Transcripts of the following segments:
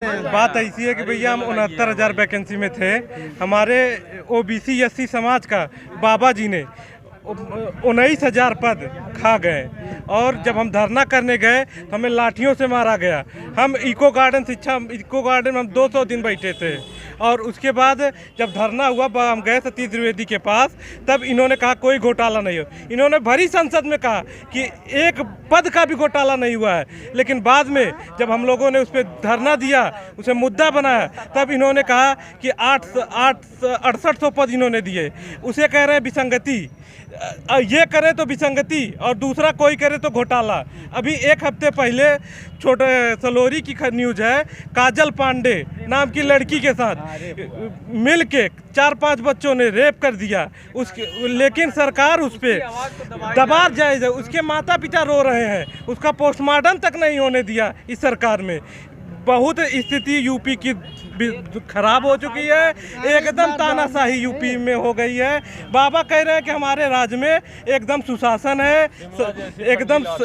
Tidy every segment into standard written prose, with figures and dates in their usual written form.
बात ऐसी है कि भैया हम 69,000 वैकेंसी में थे। हमारे ओबीसी एससी समाज का बाबा जी ने 19,000 पद खा गए और जब हम धरना करने गए तो हमें लाठियों से मारा गया। हम इको गार्डन में हम 200 दिन बैठे थे और उसके बाद जब धरना हुआ हम गए सतीश द्विवेदी के पास, तब इन्होंने कहा कोई घोटाला नहीं हो। इन्होंने भरी संसद में कहा कि एक पद का भी घोटाला नहीं हुआ है, लेकिन बाद में जब हम लोगों ने उस पर धरना दिया, उसे मुद्दा बनाया, तब इन्होंने कहा कि 6800 पद इन्होंने दिए। उसे कह रहे हैं विसंगति, ये करे तो विसंगति और दूसरा कोई करे तो घोटाला। अभी एक हफ्ते पहले छोटे सलोरी की न्यूज है, काजल पांडे नाम की लड़की के साथ मिल के 4-5 बच्चों ने रेप कर दिया उसके, लेकिन सरकार उस पर दबाव जायज है। उसके माता पिता रो रहे हैं, उसका पोस्टमार्टम तक नहीं होने दिया इस सरकार में। बहुत स्थिति यूपी की खराब हो चुकी है, एकदम तानाशाही यूपी में हो गई है। बाबा कह रहे हैं कि हमारे राज्य में एकदम सुशासन है,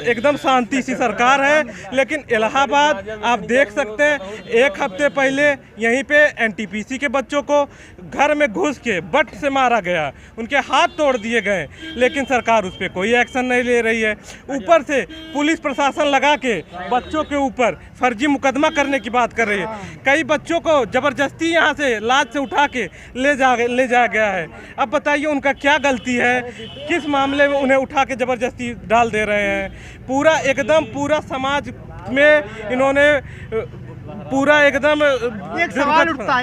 एकदम शांति सी सरकार है, लेकिन इलाहाबाद आप देख सकते हैं, एक हफ्ते पहले यहीं पे एनटीपीसी के बच्चों को घर में घुस के बट से मारा गया, उनके हाथ तोड़ दिए गए, लेकिन सरकार उस पर कोई एक्शन नहीं ले रही है। ऊपर से पुलिस प्रशासन लगा के बच्चों के ऊपर फर्जी मुकदमा करने की बात कर रही है। कई बच्चों को जबरदस्ती यहाँ से लाज से उठा के ले जाया गया है। अब बताइए उनका क्या गलती है, किस मामले में उन्हें उठा के जबरदस्ती डाल दे रहे हैं। पूरा समाज में इन्होंने पूरा एकदम एक सवाल उठता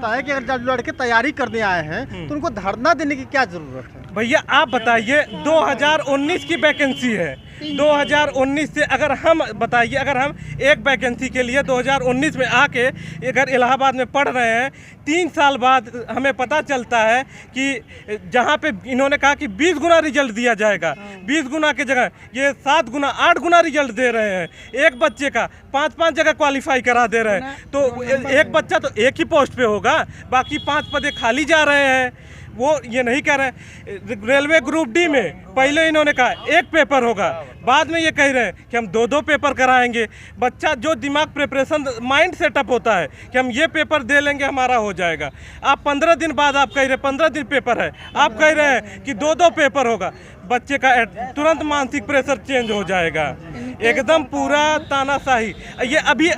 है कि अगर जब लड़के तैयारी करने आए हैं तो उनको धरना देने की क्या जरूरत है? भैया आप बताइए, 2019 की वैकेंसी है। 2019 से अगर हम बताइए, अगर हम एक वैकेंसी के लिए 2019 में आके अगर इलाहाबाद में पढ़ रहे हैं, 3 साल बाद हमें पता चलता है कि जहां पे इन्होंने कहा कि 20 गुना रिजल्ट दिया जाएगा, 20 गुना की जगह ये 7 गुना 8 गुना रिजल्ट दे रहे हैं। एक बच्चे का 5-5 जगह क्वालिफाई करा दे रहे हैं, तो एक बच्चा तो एक ही पोस्ट पे होगा, बाकी 5 पदे खाली जा रहे हैं। वो ये नहीं कह रहे। रेलवे ग्रुप डी में पहले इन्होंने कहा एक पेपर होगा, बाद में ये कह रहे हैं कि हम 2-2 पेपर कराएंगे। बच्चा जो दिमाग प्रिपरेशन माइंड सेटअप होता है कि हम ये पेपर दे लेंगे हमारा हो जाएगा, आप 15 दिन बाद आप कह रहे हैं 15 दिन पेपर है, आप कह रहे हैं कि 2-2 पेपर होगा। बच्चे का तुरंत मानसिक प्रेशर चेंज हो जाएगा, एकदम पूरा तानाशाही। ये अभी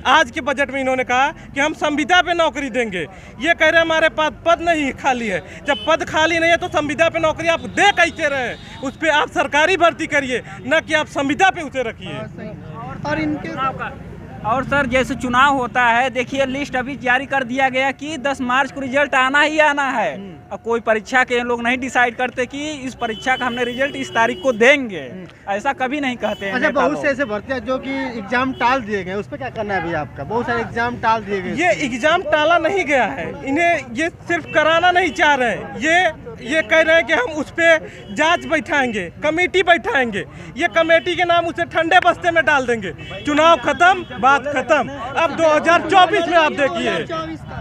आज के बजट में इन्होंने कहा कि हम संविदा पे नौकरी देंगे। ये कह रहे हैं हमारे पास पद नहीं खाली है। जब पद खाली नहीं है तो संविदा पे नौकरी आप दे कैसे रहे? उस पर आप सरकारी भर्ती करिए, न कि आप संविदा पे उसे रखिए। और इनके और सर जैसे चुनाव होता है, देखिए लिस्ट अभी जारी कर दिया गया कि 10 मार्च को रिजल्ट आना ही आना है। और कोई परीक्षा के लोग नहीं डिसाइड करते कि इस परीक्षा का हमने रिजल्ट इस तारीख को देंगे, ऐसा कभी नहीं कहते हैं। अच्छा, बहुत से ऐसे भर्तियां जो कि एग्जाम टाल दिए गए, उस पर क्या करना है भैया आपका? बहुत सारे एग्जाम टाल दिए गए। ये एग्जाम टाला नहीं गया है, इन्हें ये सिर्फ कराना नहीं चाह रहे हैं। ये कह रहे हैं कि हम उस पर जांच बैठाएंगे, कमेटी बैठाएंगे। ये कमेटी के नाम उसे ठंडे बस्ते में डाल देंगे। चुनाव खत्म, बात खत्म। अब 2024 में आप देखिए,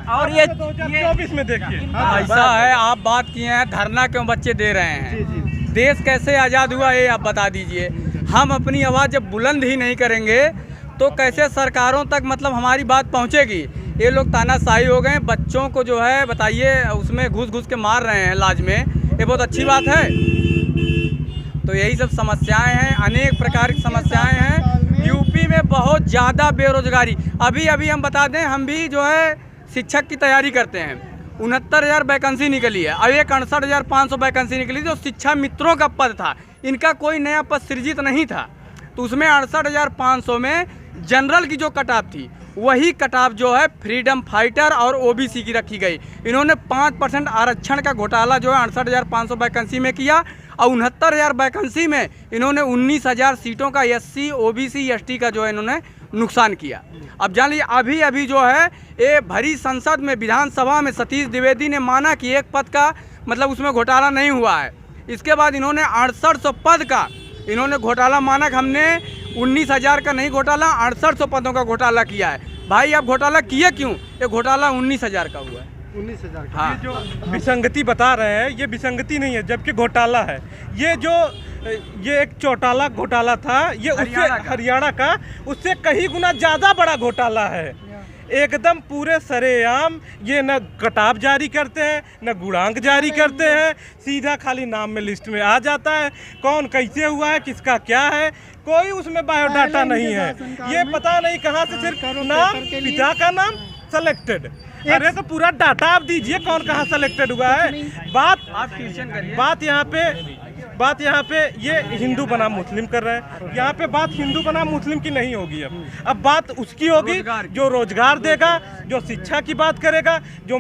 और ये 2024 में देखिए। ऐसा है, आप बात किए हैं धरना क्यों बच्चे दे रहे हैं, देश कैसे आज़ाद हुआ ये आप बता दीजिए। हम अपनी आवाज़ जब बुलंद ही नहीं करेंगे तो कैसे सरकारों तक मतलब हमारी बात पहुंचेगी? ये लोग तानाशाही हो गए, बच्चों को जो है बताइए उसमें घुस के मार रहे हैं लाज में, ये बहुत अच्छी बात है? तो यही सब समस्याएं हैं, अनेक प्रकार की समस्याएं हैं यूपी में। बहुत ज़्यादा बेरोजगारी, अभी हम बता दें, हम भी जो है शिक्षक की तैयारी करते हैं। 69,000 वैकेंसी निकली है, अब एक 68,500 वैकेंसी निकली जो शिक्षा मित्रों का पद था। इनका कोई नया पद सृजित नहीं था, तो उसमें 68,500 में जनरल की जो कटाप थी वही कटाप जो है फ्रीडम फाइटर और ओबीसी की रखी गई। इन्होंने 5% आरक्षण का घोटाला जो है 68,500 वैकेंसी में किया और 69,000 वैकेंसी में इन्होंने 19,000 सीटों का एससी ओबीसी एसटी का जो है इन्होंने नुकसान किया। अब जान लीजिए अभी जो है ये भरी संसद में विधानसभा में सतीश द्विवेदी ने माना कि एक पद का मतलब उसमें घोटाला नहीं हुआ है। इसके बाद इन्होंने 6800 पद का इन्होंने घोटाला माना कि हमने 19,000 का नहीं घोटाला 6800 पदों का घोटाला किया है। भाई आप घोटाला किए क्यों? ये घोटाला 19,000 का हुआ है। 19,000। हाँ, जो विसंगति बता रहे हैं ये विसंगति नहीं है, जबकि घोटाला है। ये एक चौटाला घोटाला था, ये उससे हरियाणा का उससे कहीं गुना ज़्यादा बड़ा घोटाला है। एकदम पूरे सरेआम ये न कटाव जारी करते हैं न गुणांक जारी करते हैं, सीधा खाली नाम में लिस्ट में आ जाता है, कौन कैसे हुआ है, किसका क्या है, कोई उसमें बायोडाटा नहीं है। ये पता नहीं कहाँ से सिर्फ नाम, पिता का नाम सेलेक्टेड। अरे तो पूरा डाटा आप दीजिए कौन कहाँ सेलेक्टेड हुआ है। बात यहाँ पे ये हिंदू बनाम मुस्लिम कर रहे हैं। यहाँ पे बात हिंदू बनाम मुस्लिम की नहीं होगी। अब बात उसकी होगी जो रोजगार देगा, जो शिक्षा की बात करेगा, जो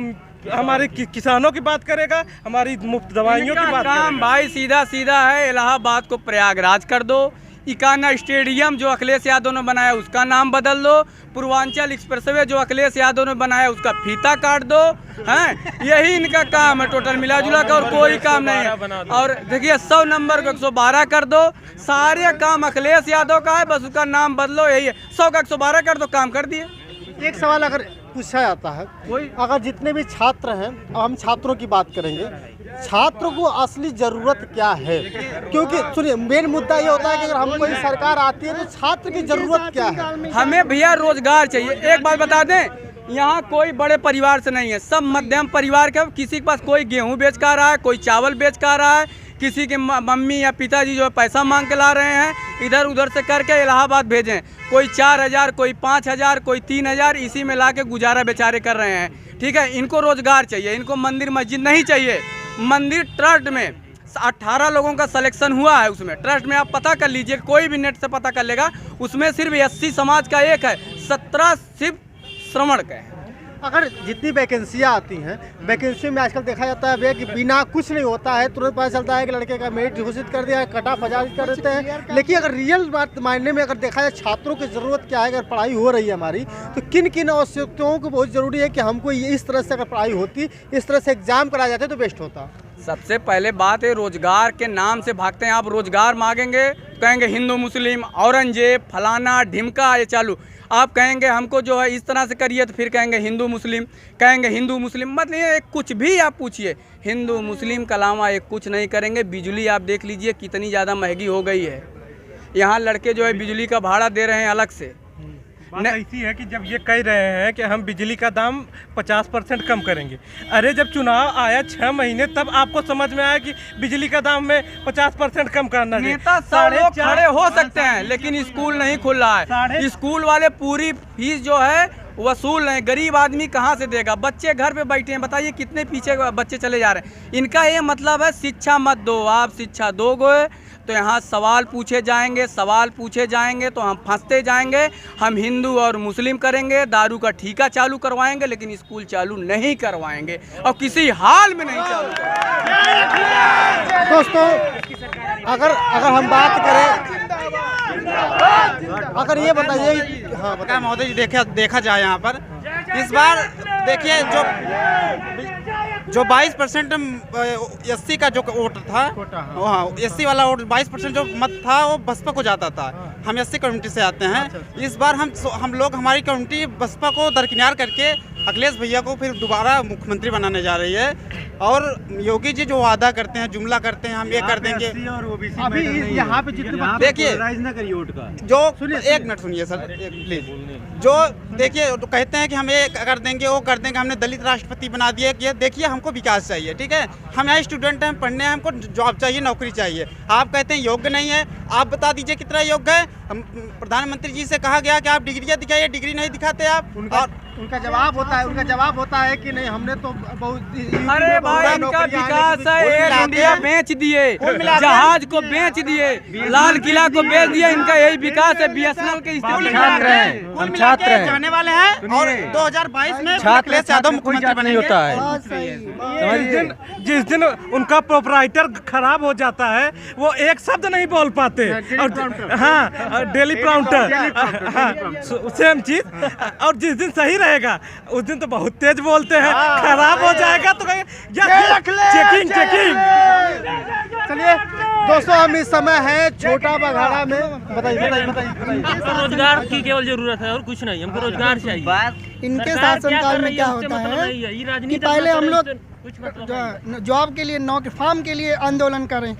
हमारे किसानों की बात करेगा, हमारी मुफ्त दवाइयों की बात करेगा। भाई सीधा सीधा है, इलाहाबाद को प्रयागराज कर दो, इकाना स्टेडियम जो अखिलेश यादव ने बनाया उसका नाम बदल दो, पूर्वांचल एक्सप्रेसवे जो अखिलेश यादव ने बनाया उसका फीता काट दो, हैं? यही इनका काम है टोटल मिला जुला का, और कोई काम नहीं है। और देखिए 100 नंबर को 112 कर दो, सारे काम अखिलेश यादव का है, बस उसका नाम बदलो, यही है। 100 का 112 कर दो, काम कर दिए। एक सवाल अगर पूछा जाता है, अगर जितने भी छात्र हैं, हम छात्रों की बात करेंगे, छात्रों को असली जरूरत क्या है? क्योंकि सुनिए, मेन मुद्दा ये होता है कि अगर हम कोई सरकार आती है तो छात्र की जरूरत क्या है? हमें भैया रोजगार चाहिए। एक बात बता दें, यहाँ कोई बड़े परिवार से नहीं है, सब मध्यम परिवार के। किसी के पास कोई गेहूं बेच कर रहा है, कोई चावल बेच कर रहा है, किसी के मम्मी या पिताजी जो है पैसा मांग के ला रहे हैं, इधर उधर से करके इलाहाबाद भेजें। कोई 4000, कोई 5000, कोई 3000, इसी में ला के गुजारा बेचारे कर रहे हैं। ठीक है, इनको रोजगार चाहिए, इनको मंदिर मस्जिद नहीं चाहिए। मंदिर ट्रस्ट में 18 लोगों का सिलेक्शन हुआ है, उसमें ट्रस्ट में आप पता कर लीजिए, कोई भी नेट से पता कर लेगा, उसमें सिर्फ 80 समाज का एक है, 17 सिर्फ श्रवण का है। अगर जितनी वैकेंसियाँ आती हैं, वैकेंसी में आजकल देखा जाता है भैया कि बिना कुछ नहीं होता है, तुरंत पता चलता है कि लड़के का मेरिट घोषित कर दिया है, कटा फजा कर देते हैं। लेकिन अगर रियल बात मायने में अगर देखा जाए, छात्रों की ज़रूरत क्या है, अगर पढ़ाई हो रही है हमारी, तो किन किन आवश्यकताओं को बहुत ज़रूरी है कि हमको इस तरह से अगर पढ़ाई होती, इस तरह से एग्जाम कराया जाते तो बेस्ट होता। सबसे पहले बात है, रोजगार के नाम से भागते हैं। आप रोजगार मांगेंगे, कहेंगे हिंदू मुस्लिम, औरंगजेब, फलाना ढिमका, ये चालू। आप कहेंगे हमको जो है इस तरह से करिए, तो फिर कहेंगे हिंदू मुस्लिम, कहेंगे हिंदू मुस्लिम। मतलब ये कुछ भी आप पूछिए, हिंदू मुस्लिम के अलावा एक कुछ नहीं करेंगे। बिजली आप देख लीजिए कितनी ज़्यादा महंगी हो गई है। यहाँ लड़के जो है बिजली का भाड़ा दे रहे हैं अलग से। बात ऐसी है कि जब ये कह रहे हैं कि हम बिजली का दाम 50% कम करेंगे, अरे जब चुनाव आया 6 महीने तब आपको समझ में आया कि बिजली का दाम में 50% कम करना चाहिए। नेता 100 लोग खड़े हो सकते हैं, लेकिन स्कूल नहीं खुल रहा है। स्कूल वाले पूरी फीस जो है वसूल नहीं, गरीब आदमी कहाँ से देगा? बच्चे घर पे बैठे हैं, बताइए कितने पीछे बच्चे चले जा रहे हैं। इनका ये मतलब है शिक्षा मत दो, आप शिक्षा दोगे तो यहाँ सवाल पूछे जाएंगे, सवाल पूछे जाएंगे तो हम फंसते जाएंगे। हम हिंदू और मुस्लिम करेंगे, दारू का ठेका चालू करवाएंगे, लेकिन स्कूल चालू नहीं करवाएंगे और किसी हाल में नहीं चालू करवाएंगे। दोस्तों, अगर हम बात करें, अगर ये बताइए, हाँ बताइए महोदय जी, देखा जाए यहाँ पर इस बार देखिए जो 22% एससी का जो वोट था, हाँ एससी वाला वोट 22% जो मत था वो बसपा को जाता था। हम एससी कम्युनिटी से आते हैं। इस बार हम लोग हमारी कम्युनिटी बसपा को दरकिनार करके अखिलेश भैया को फिर दोबारा मुख्यमंत्री बनाने जा रही है। और योगी जी जो वादा करते हैं, जुमला करते हैं, हम ये कर देंगे। अभी यहाँ पे जितने देखिए जो एक मिनट सुनिए सर प्लीज, जो देखिए तो कहते हैं कि हम ये कर देंगे, वो कर देंगे, हमने दलित राष्ट्रपति बना दिया कि देखिए हमको विकास चाहिए। ठीक है, हम यहाँ स्टूडेंट हैं, पढ़ने हैं, हमको जॉब चाहिए, नौकरी चाहिए। आप कहते हैं योग्य नहीं है, आप बता दीजिए कितना योग्य है। हम प्रधानमंत्री जी से कहा गया कि आप डिग्रियाँ दिखाइए, डिग्री नहीं दिखाते आप। उनका जवाब होता है कि नहीं, हमने तो बहुत। अरे भाई इनका विकास है, एयर इंडिया बेच दिए, जहाज को बेच दिए, लाल किला को बेच दिया, इनका यही विकास है। BSNL के छात्र हैं, हम छात्र हैं, जाने वाले हैं और 2022 में अखिलेश यादव मुख्यमंत्री बनेंगे। होता है जिस दिन उनका प्रोपराइटर खराब हो जाता है, वो एक शब्द नहीं बोल पाते। और हाँ, डेली प्राउंटर, हाँ सेम चीज। और जिस दिन सही रहेगा उस दिन तो बहुत तेज बोलते हैं, खराब हो जाएगा तो चेकिंग। चलिए दोस्तों, हम इस समय है छोटा बघाड़ा में। बताइए। रोजगार की केवल जरूरत है और कुछ नहीं, हमको रोजगार चाहिए। इनके शासनकाल में क्या होता है कि पहले हम लोग जॉब के लिए, नौकरी फार्म के लिए आंदोलन करें,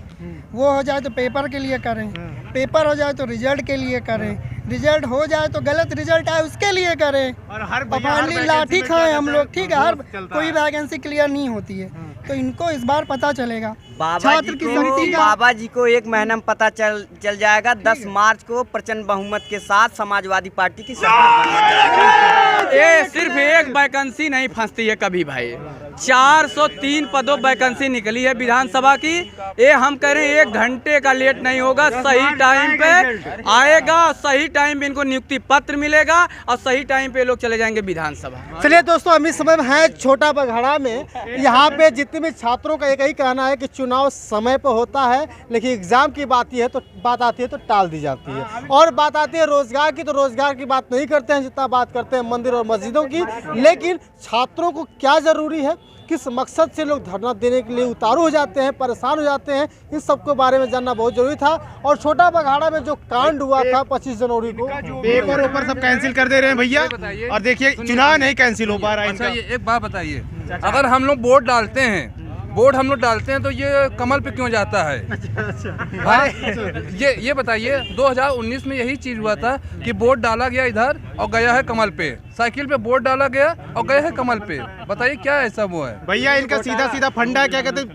वो हो जाए तो पेपर के लिए करें, पेपर हो जाए तो रिजल्ट के लिए करें, रिजल्ट हो जाए तो गलत रिजल्ट आए उसके लिए करें, और हर फाइनली लाठी खाएं हम लोग, ठीक है। हर कोई वैकेंसी क्लियर नहीं होती है, तो इनको इस बार पता चलेगा। छात्र की शक्ति का बाबा जी को 1 महीना में पता चल जाएगा। 10 मार्च को प्रचंड बहुमत के साथ समाजवादी पार्टी की सरकार। ये सिर्फ एक वैकेंसी नहीं फंसती है कभी भाई, 403 पदों वैकेंसी निकली है विधानसभा की। ये हम कह रहे हैं 1 घंटे का लेट नहीं होगा, सही टाइम पे आएगा, सही टाइम पे इनको नियुक्ति पत्र मिलेगा और सही टाइम पे लोग चले जाएंगे विधानसभा। चलिए दोस्तों, हम इस समय है छोटा बघाड़ा में। यहाँ पे जितने भी छात्रों का एक ही कहना है कि चुनाव समय पर होता है, लेकिन एग्जाम की बात आती है तो टाल दी जाती है। और बात आती है रोजगार की, तो रोजगार की बात नहीं करते हैं जितना बात करते हैं मंदिर और मस्जिदों की। लेकिन छात्रों को क्या जरूरी है, किस मकसद से लोग धरना देने के लिए उतारू हो जाते हैं, परेशान हो जाते हैं, इन सब के बारे में जानना बहुत जरूरी था। और छोटा बघाड़ा में जो कांड हुआ था 25 जनवरी को, पेपर ऊपर सब कैंसिल कर दे रहे हैं भैया। और देखिए चुनाव नहीं कैंसिल हो पा रहा है। अच्छा, ये एक बात बताइए, अगर हम लोग वोट डालते हैं तो ये कमल पे क्यों जाता है? हाँ, ये बताइए, 2019 में यही चीज हुआ था कि वोट डाला गया इधर और गया है कमल पे, साइकिल पे वोट डाला गया और गया है कमल पे। बताइए क्या ऐसा वो है भैया? इनका सीधा सीधा फंडा, क्या कहते हैं,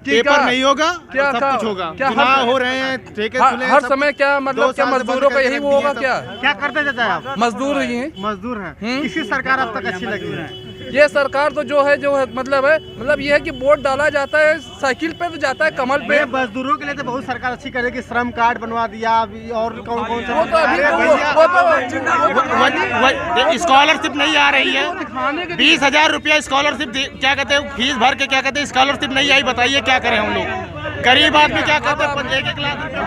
पेपर नहीं होगा, क्या सब कुछ होगा। क्या चुनाव हो रहे हैं, ठेके हर समय क्या मतलब, क्या मजदूरों का यही वो होगा? क्या करते जाता है आप? मजदूर ही हैं, मजदूर हैं। किसी सरकार अब तक अच्छी लगी है? ये सरकार तो जो है मतलब ये है कि वोट डाला जाता है साइकिल पे तो जाता है कमल पे। मजदूरों के लिए तो बहुत सरकार अच्छी करेगी, श्रम कार्ड बनवा दिया और कौन से स्कॉलरशिप नहीं आ रही है। 20,000 रुपया स्कॉलरशिप, क्या कहते हैं, फीस भर के, क्या कहते हैं, स्कॉलरशिप नहीं आई। बताइए क्या करें हम लोग? गरीब आदमी क्या कहते हैं, 1-1 लाख रुपया।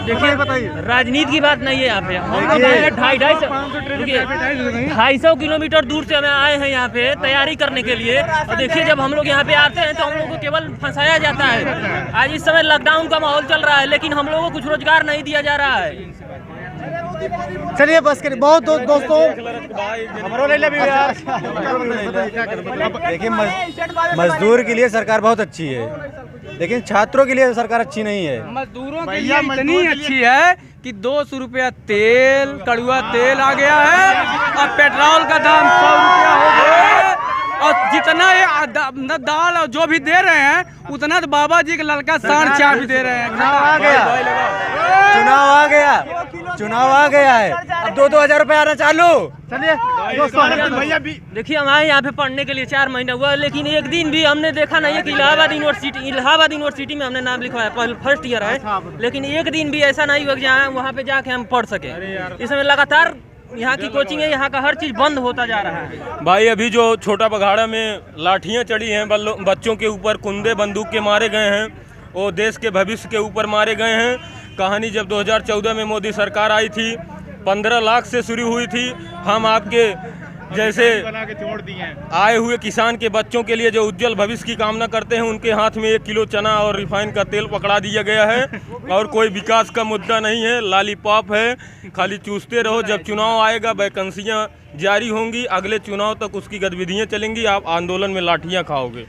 देखिए बताइए, राजनीति की बात नहीं है यहाँ पे। हम लोग 250 किलोमीटर दूर से हमें आए हैं यहाँ पे तैयारी करने के लिए। और देखिए, जब हम लोग यहाँ पे आते हैं तो हम लोग को केवल फंसाया जाता है। आज इस समय लॉकडाउन का माहौल चल रहा है, लेकिन हम लोगों को कुछ रोजगार नहीं दिया जा रहा है। चलिए बस करिए। बहुत दोस्तों, देखिए, मजदूर के लिए सरकार बहुत अच्छी है, लेकिन छात्रों के लिए सरकार अच्छी नहीं है। मजदूरों के लिए इतनी अच्छी है कि 200 रुपया तेल, कड़ुआ तेल आ गया है और पेट्रोल का दाम 100 रुपया हो गया है। और जितना ये दाल और जो भी दे रहे हैं उतना तो बाबा जी के लड़का साढ़ चार भी दे रहे हैं। चुनाव आ गया है, अब 2-2 हजार रुपए आना चालू। चलिए भैया, देखिए हम आए यहाँ पे पढ़ने के लिए 4 महीना हुआ, लेकिन एक दिन भी हमने देखा नहीं है कि इलाहाबाद यूनिवर्सिटी में हमने नाम लिखवाया, फर्स्ट ईयर है, लेकिन एक दिन भी ऐसा नहीं हुआ कि वहाँ पे जाके हम पढ़ सके। इस समय लगातार यहाँ की कोचिंग है, यहाँ का हर चीज बंद होता जा रहा है। भाई, अभी जो छोटा बघाड़ा में लाठियाँ चढ़ी हैं, बच्चों के ऊपर कुंदे बंदूक के मारे गए हैं, वो देश के भविष्य के ऊपर मारे गए हैं। कहानी जब 2014 में मोदी सरकार आई थी, 15 लाख से शुरू हुई थी। हम आपके जैसे आए हुए किसान के बच्चों के लिए जो उज्जवल भविष्य की कामना करते हैं, उनके हाथ में 1 किलो चना और रिफाइन का तेल पकड़ा दिया गया है। और कोई विकास का मुद्दा नहीं है, लॉलीपॉप है, खाली चूसते रहो। जब चुनाव आएगा, वैकेंसियाँ जारी होंगी, अगले चुनाव तक उसकी गतिविधियाँ चलेंगी, आप आंदोलन में लाठियाँ खाओगे।